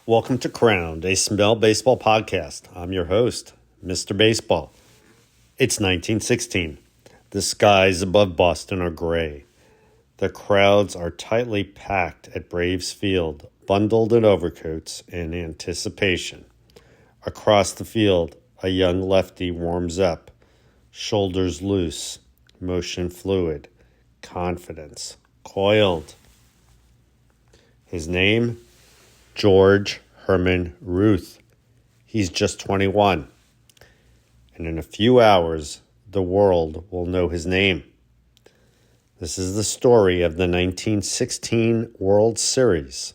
Welcome to Crowned, a Smell Baseball podcast. I'm your host, Mr. Baseball. It's 1916. The skies above Boston are gray. The crowds are tightly packed at Braves Field, bundled in overcoats in anticipation. Across the field, a young lefty warms up, shoulders loose, motion fluid, confidence, coiled. His name? George Herman Ruth. He's just 21. And in a few hours, the world will know his name. This is the story of the 1916 World Series,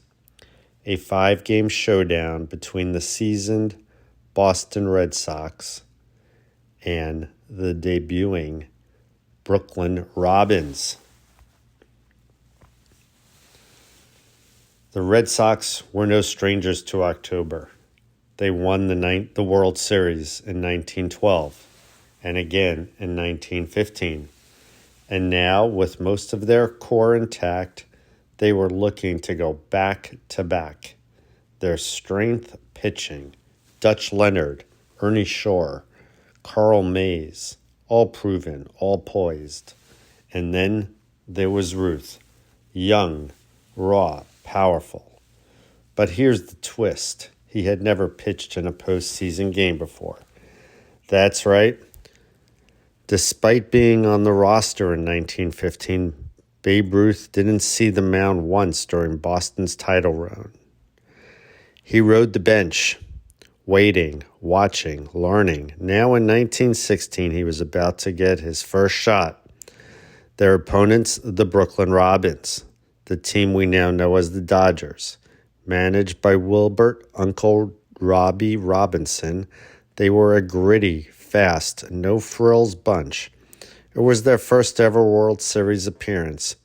a 5-game showdown between the seasoned Boston Red Sox and the debuting Brooklyn Robins. The Red Sox were no strangers to October. They won the World Series in 1912 and again in 1915. And now, with most of their core intact, they were looking to go back to back. Their strength pitching, Dutch Leonard, Ernie Shore, Carl Mays, all proven, all poised. And then there was Ruth, young, raw, powerful. But here's the twist. He had never pitched in a postseason game before. That's right. Despite being on the roster in 1915, Babe Ruth didn't see the mound once during Boston's title run. He rode the bench, waiting, watching, learning. Now in 1916, he was about to get his first shot. Their opponents, the Brooklyn Robins, the team we now know as the Dodgers. Managed by Wilbert Uncle Robbie Robinson, they were a gritty, fast, no-frills bunch. It was their first ever World Series appearance,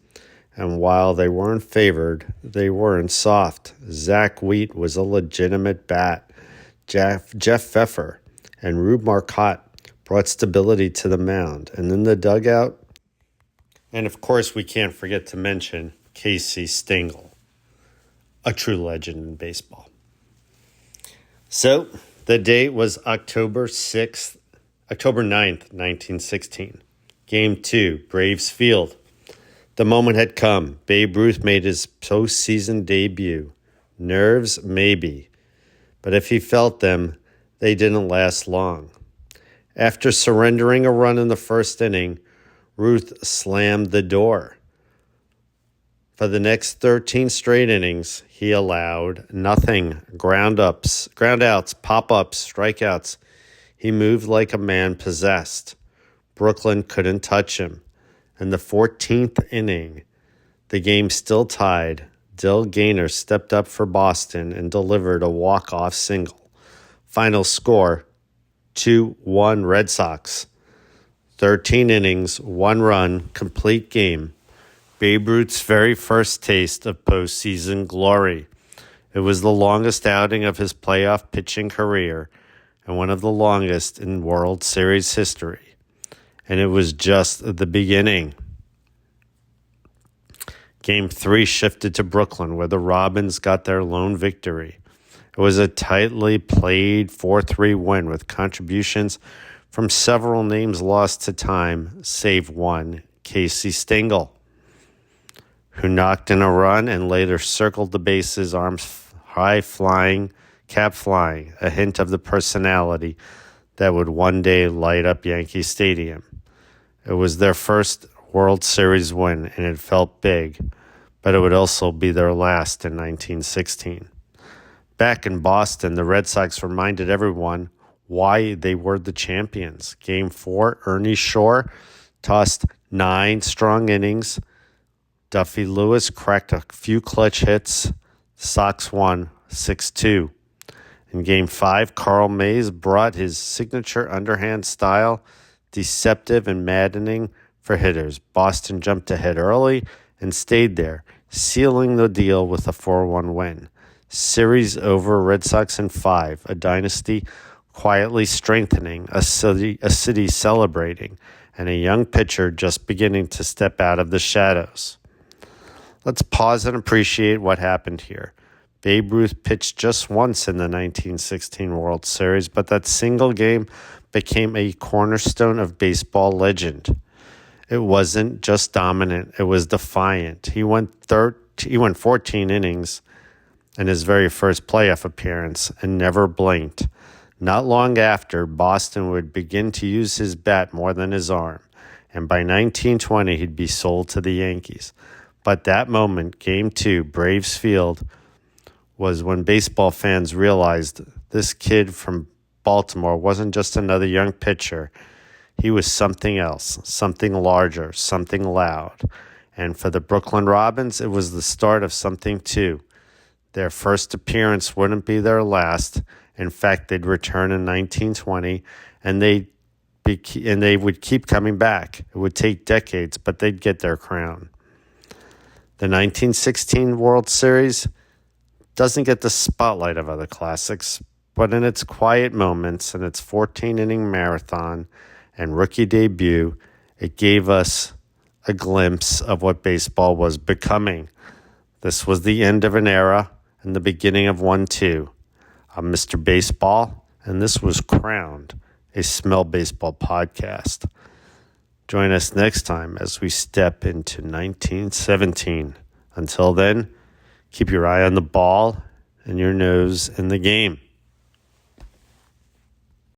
and while they weren't favored, they weren't soft. Zach Wheat was a legitimate bat. Jeff Pfeffer and Rube Marcotte brought stability to the mound, and in the dugout, and of course we can't forget to mention Casey Stengel, a true legend in baseball. So, the date was October 9th, 1916. Game 2, Braves Field. The moment had come. Babe Ruth made his postseason debut. Nerves, maybe. But if he felt them, they didn't last long. After surrendering a run in the first inning, Ruth slammed the door. For the next 13 straight innings, he allowed nothing. Ground outs, pop-ups, strikeouts. He moved like a man possessed. Brooklyn couldn't touch him. In the 14th inning, the game still tied. Dill Gaynor stepped up for Boston and delivered a walk-off single. Final score, 2-1 Red Sox. 13 innings, 1 run, complete game. Babe Ruth's very first taste of postseason glory. It was the longest outing of his playoff pitching career and one of the longest in World Series history. And it was just the beginning. Game 3 shifted to Brooklyn, where the Robins got their lone victory. It was a tightly played 4-3 win with contributions from several names lost to time, save one, Casey Stengel, who knocked in a run and later circled the bases, arms high flying, cap flying, a hint of the personality that would one day light up Yankee Stadium. It was their first World Series win, and it felt big, but it would also be their last in 1916. Back in Boston, the Red Sox reminded everyone why they were the champions. Game 4, Ernie Shore tossed 9 strong innings. Duffy Lewis cracked a few clutch hits. The Sox won 6-2. In Game 5, Carl Mays brought his signature underhand style, deceptive and maddening for hitters. Boston jumped ahead early and stayed there, sealing the deal with a 4-1 win. Series over, Red Sox in 5, a dynasty quietly strengthening, a city celebrating, and a young pitcher just beginning to step out of the shadows. Let's pause and appreciate what happened here. Babe Ruth pitched just once in the 1916 World Series, but that single game became a cornerstone of baseball legend. It wasn't just dominant, it was defiant. He went 14 innings in his very first playoff appearance and never blinked. Not long after, Boston would begin to use his bat more than his arm, and by 1920 he'd be sold to the Yankees. But that moment, Game 2, Braves Field, was when baseball fans realized this kid from Baltimore wasn't just another young pitcher. He was something else, something larger, something loud. And for the Brooklyn Robins, it was the start of something too. Their first appearance wouldn't be their last. In fact, they'd return in 1920, and they would keep coming back. It would take decades, but they'd get their crown. The 1916 World Series doesn't get the spotlight of other classics, but in its quiet moments and its 14-inning marathon and rookie debut, it gave us a glimpse of what baseball was becoming. This was the end of an era and the beginning of one too. I'm Mr. Baseball, and this was Crowned, a Smell Baseball podcast. Join us next time as we step into 1917. Until then, keep your eye on the ball and your nose in the game.